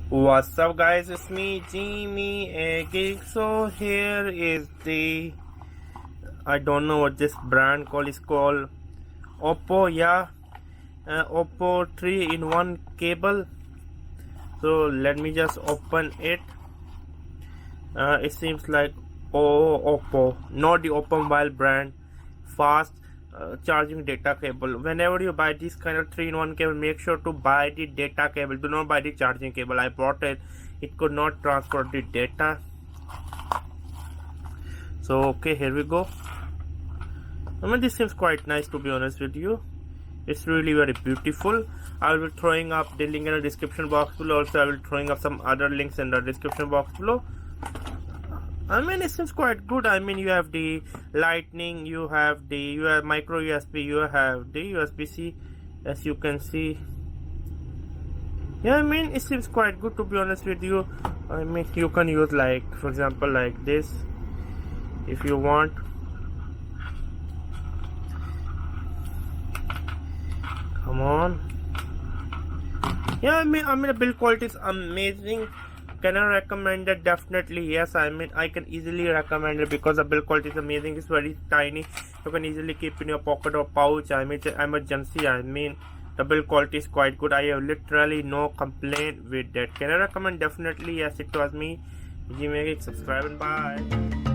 What's up guys, it's me Jimmy a Geek. So here is the, I don't know what this brand is called, Oppo. Oppo 3-in-1 cable. So let me just open it. It seems like Oppo, not the Oppo mobile brand, fast charging data cable. Whenever you buy this kind of 3-in-1 cable, make sure to buy the data cable. Do not buy the charging cable. I bought it, it could not transfer the data. So okay, here we go. I mean, this seems quite nice, to be honest with you. It's really very beautiful. I will be throwing up the link in the description box below. Also I will be throwing up some other links in the description box below. I mean, it seems quite good. I mean, you have the lightning, you have micro USB, you have the USB-C, as you can see. Yeah, I mean, it seems quite good, to be honest with you. I mean, you can use, like, for example, like this if you want. Come on. Yeah, I mean the build quality is amazing. Can I recommend it? Definitely yes. I mean, I can easily recommend it because the build quality is amazing. It's very tiny. You can easily keep in your pocket or pouch. I mean, it's an emergency. I mean, the build quality is quite good. I have literally no complaint with that. Can I recommend? Definitely yes. It was me, Jimmy. Subscribe and bye.